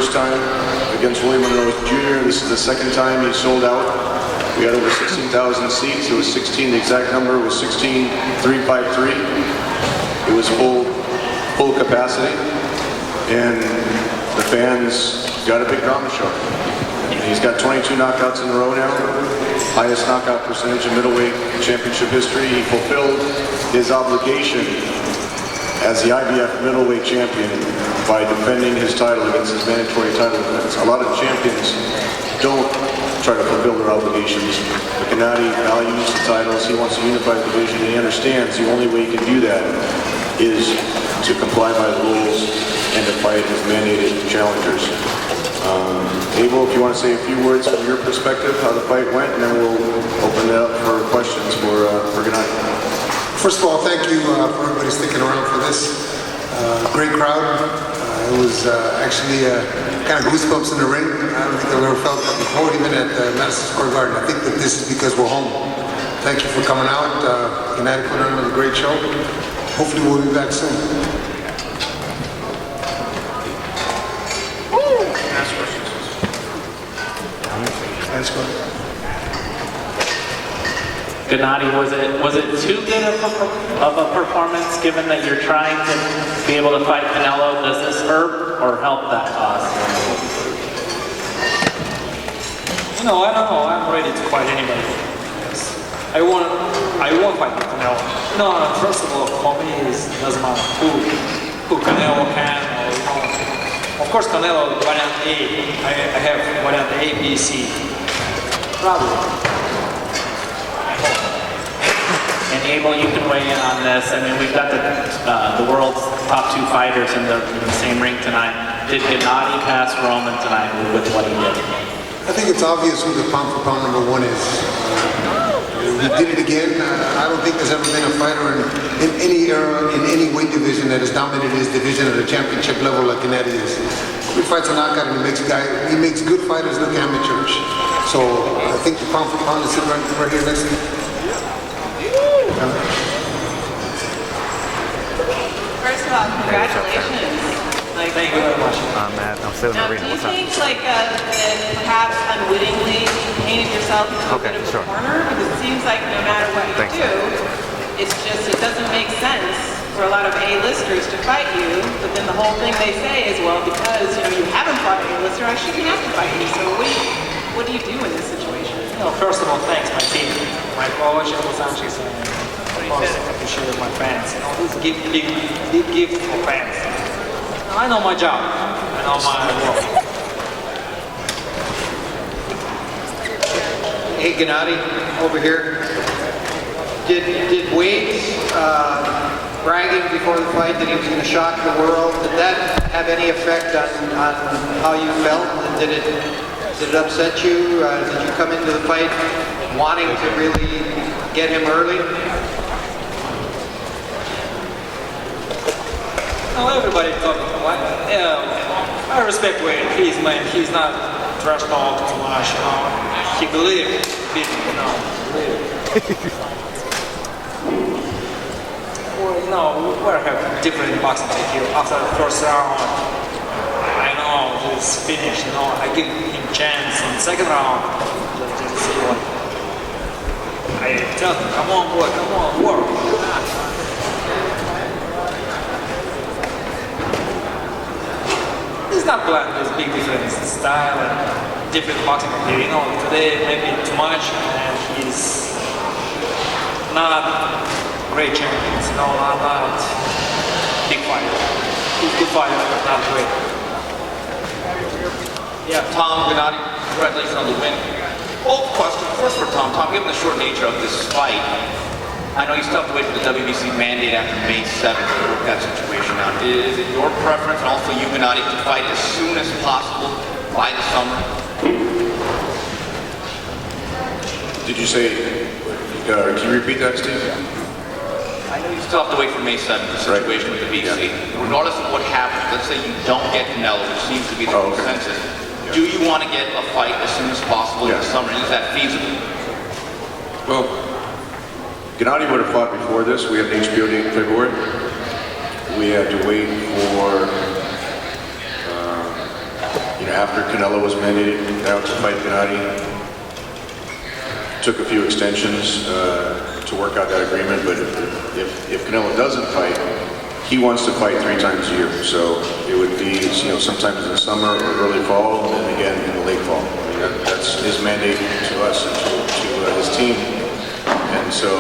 first time against William Monroe Jr. This is the second time he sold out. We had over 16,000 seats. It was 16, the exact number was 16,353. It was full capacity, and the fans got a big drama show. He's got 22 knockouts in a row now, highest knockout percentage in middleweight championship history. He fulfilled his obligation as the IBF middleweight champion by defending his title against his mandatory title defense. A lot of champions don't try to fulfill their obligations. But Gennady values the titles. He wants to unify the division, and he understands the only way he can do that is to comply by the rules and to fight his mandated challengers. Abel, if you want to say a few words from your perspective, how the fight went, and then we'll open it up for questions for Gennady. First of all, thank you for everybody sticking around for this. Great crowd. It was actually kind of goosebumps in the ring. I don't think I've ever felt that before, even at Madison Square Garden. I think that this is because we're home. Thank you for coming out. Gennady put on a great show. Hopefully we'll be back soon. Gennady, was it too good of a performance, given that you're trying to be able to fight Canelo? Does this hurt or help that cause? No, I don't know. I'm ready to fight anybody. I won't fight Canelo. No, first of all, for me, it doesn't matter who Canelo can. Of course, Canelo variant A. I have variant A, B, C. Probably. And Abel, you can weigh in on this. I mean, we've got the world's top two fighters in the same ring tonight. Did Gennady pass Roman tonight with what he did? I think it's obvious who the pound for pound number one is. He did it again. I don't think there's ever been a fighter in any era, in any weight division that has dominated his division at a championship level like Gennady is. He fights a knockout and he makes good fighters look amateurs. So I think the pound for pound is sitting right here next to me. First of all, congratulations. Thank you very much. Matt, I'm still in the arena. Do you think that perhaps unwittingly you painted yourself into a bit of a corner? Because it seems like no matter what you do, it doesn't make sense for a lot of A-listers to fight you, but then the whole thing they say is, well, because you haven't fought an A-lister, I shouldn't have to fight you. So what do you do in this situation? First of all, thanks my team, my coach, Abel Sanchez, and of course, I appreciate my fans. This big gift for fans. I know my job. I know my work. Hey, Gennady, over here. Did Wade bragging before the fight that he was going to shock the world? Did that have any effect on how you felt? Did it upset you? Did you come into the fight wanting to really get him early? No, everybody talking. I respect Wade. He's not trash talk too much. He believed we have different boxing technique. After the first round, I know he's finished. I give him chance in the second round. Just see what. I tell him, come on, boy, come on, work. It's not black, there's big difference in style and different boxing technique. Today maybe too much, and he's not great champion. Not big fighter. He's a good fighter, but not great. Yeah, Tom, Gennady, congratulations on the win. Both questions. First for Tom. Tom, given the short nature of this fight, I know you still have to wait for the WBC mandate after May 7th to work that situation out. Is it your preference, and also you, Gennady, to fight as soon as possible by the summer? Did you say, can you repeat that, Steve? I know you still have to wait for May 7th, the situation with the BC. Yeah. Regardless of what happens, let's say you don't get Canelo, which seems to be the consensus. Yeah. Do you want to get a fight as soon as possible in the summer? Is that feasible? Well, Gennady would have fought before this. We had an HBO date in February. We had to wait for, after Canelo was mandated out to fight Gennady, took a few extensions to work out that agreement, but if Canelo doesn't fight, he wants to fight 3 times a year. So it would be, sometimes in the summer or early fall, and then again in the late fall. I mean, that's his mandate to us and to his team. And so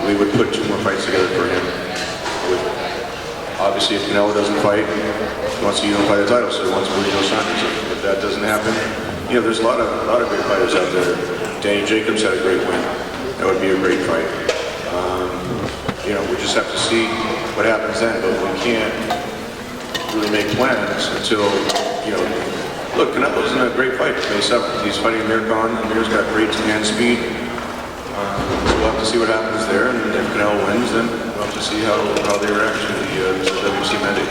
we would put 2 more fights together for him. Obviously, if Canelo doesn't fight, he wants to unify the title, so he wants Bruno Sanchez. If that doesn't happen, there's a lot of great fighters out there. Danny Jacobs had a great win. That would be a great fight. We just have to see what happens then, but we can't really make plans until, look, Canelo's in a great fight May 7th. He's fighting Amir Khan. Amir's got great hand speed. So we'll have to see what happens there, and if Canelo wins, then we'll have to see how they react to the WC mandate.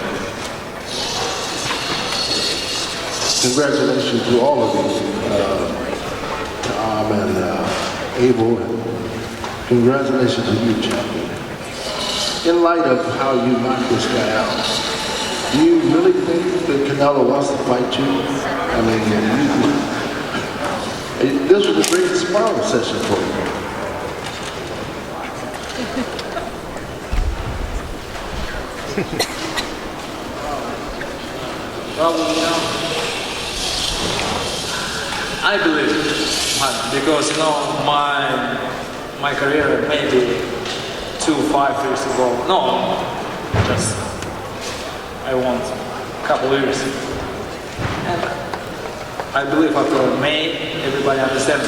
Congratulations to all of you, Tom and Abel. Congratulations to you, champion. In light of how you knocked this guy out, do you really think that Canelo wants to fight you? I mean, this was a great sparring session for you. Well, I believe, because my career maybe 5 years ago. No, just I want a couple years. And I believe after May, everybody understands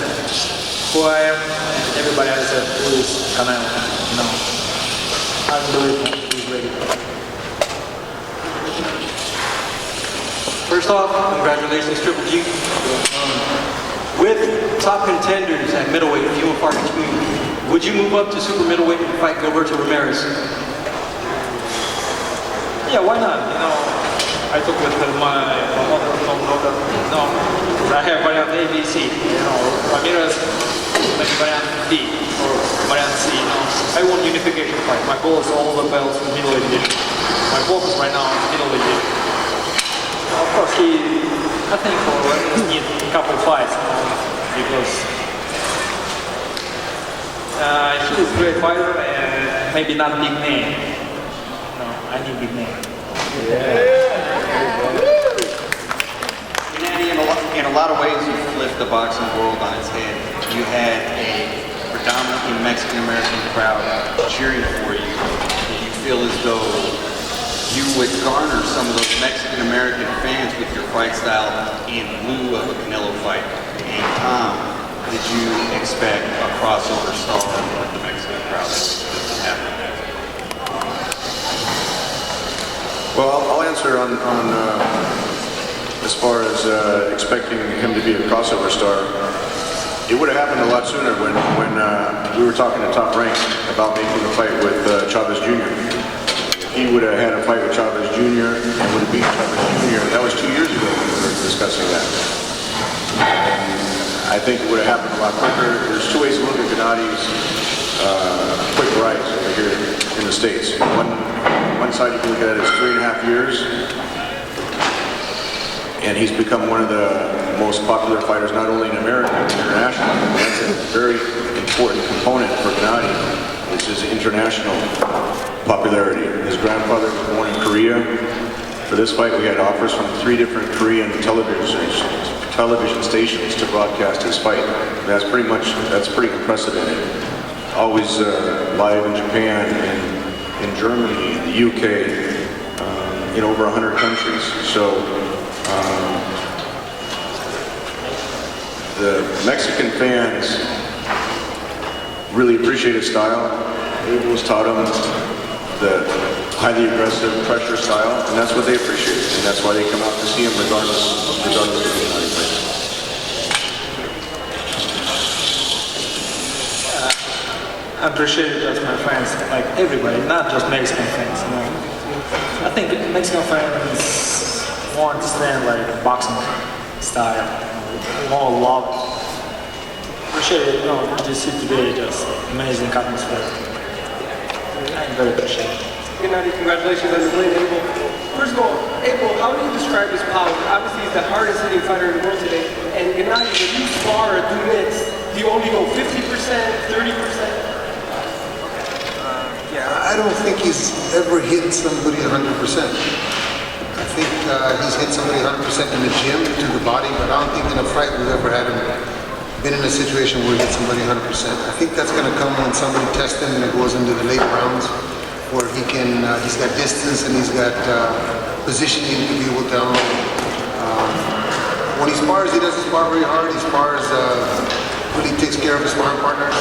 who I am, and everybody understands who is Canelo. I believe he's ready. First off, congratulations, Triple G. With top contenders at middleweight, few and far between, would you move up to super middleweight and fight Gilberto Ramirez? Yeah, why not? I talked with my mother, because I have variant A, B, C. Ramirez, maybe variant D or variant C. I want unification fight. My goal is all the belts in middleweight division. My focus right now is middleweight division. Of course, I think Ramirez needs a couple fights because he is a great fighter and maybe not a big name. No, I need big name. In a lot of ways, you flipped the boxing world on its head. You had a predominantly Mexican-American crowd cheering for you. Do you feel as though you would garner some of those Mexican-American fans with your fight style in lieu of a Canelo fight? And Tom, did you expect a crossover star with the Mexican crowd to happen? Well, I'll answer on as far as expecting him to be a crossover star. It would have happened a lot sooner when we were talking to Top Rank about making a fight with Chavez Jr. He would have had a fight with Chavez Jr. and would have beat Chavez Jr. That was 2 years ago when we were discussing that. I think it would have happened a lot quicker. There's 2 ways to look at Gennady's quick rise over here in the States. One side you can look at it as 3.5 years, and he's become one of the most popular fighters, not only in America, but internationally. That's a very important component for Gennady, is his international popularity. His grandfather was born in Korea. For this fight, we had offers from 3 different Korean television stations to broadcast his fight. That's pretty unprecedented. Always live in Japan, in Germany, in the UK, in over 100 countries. So the Mexican fans really appreciate his style. Abel's taught him the highly aggressive pressure style, and that's what they appreciate, and that's why they come out to see him regardless of the fight. I appreciate just my fans, like everybody, not just Mexican fans. I think Mexican fans more understand like boxing style, more love. Appreciate it. What you see today, just amazing atmosphere. I very appreciate it. Good night, congratulations on the win, Abel. First of all, Abel, how do you describe his power? Obviously, he's the hardest hitting fighter in the world today. And Gennady, when you spar or do mitts, do you only go 50%, 30%? Yeah, I don't think he's ever hit somebody 100%. I think he's hit somebody 100% in the gym to the body, but I don't think in a fight we've ever had him been in a situation where he hit somebody 100%. I think that's going to come when somebody tests him and it goes into the late rounds, where he can, he's got distance and he's got positioning to be able to when he spars, he doesn't spar very hard. He spars, really takes care of his sparring partners.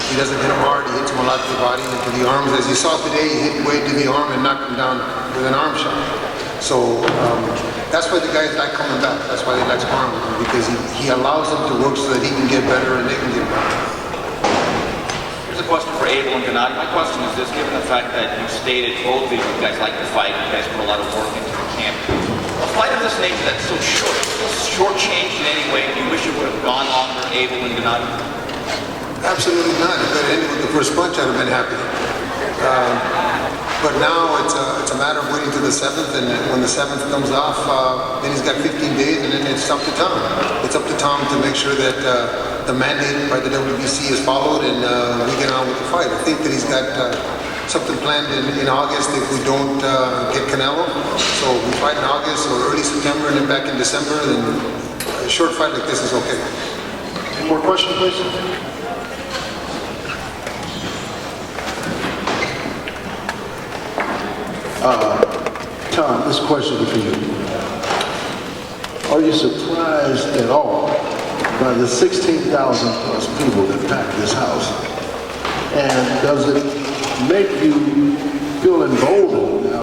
He doesn't hit him hard, he hits him a lot to the body and to the arms. As you saw today, he hit way to the arm and knocked him down with an arm shot. So that's why the guys like coming back. That's why they like sparring with him, because he allows them to work so that he can get better and they can get better. Here's a question for Abel and Gennady. My question is this: given the fact that you stated both of you guys like to fight, you guys put a lot of work into the camp, a fight of this nature that's so short-changed in any way, do you wish it would have gone longer, Abel and Gennady? Absolutely not. If it ended with the first punch, I'd have been happy. But now it's a matter of waiting to the 7th, and when the 7th comes off, then he's got 15 days, and then it's up to Tom. It's up to Tom to make sure that the mandate by the WBC is followed, and we get on with the fight. I think that he's got something planned in August if we don't get CANELO. So we fight in August or early September, and then back in December, then a short fight like this is okay. Any more questions, please? Tom, this question is for you. Are you surprised at all by the 16,000 plus people that packed this house? And does it make you feel emboldened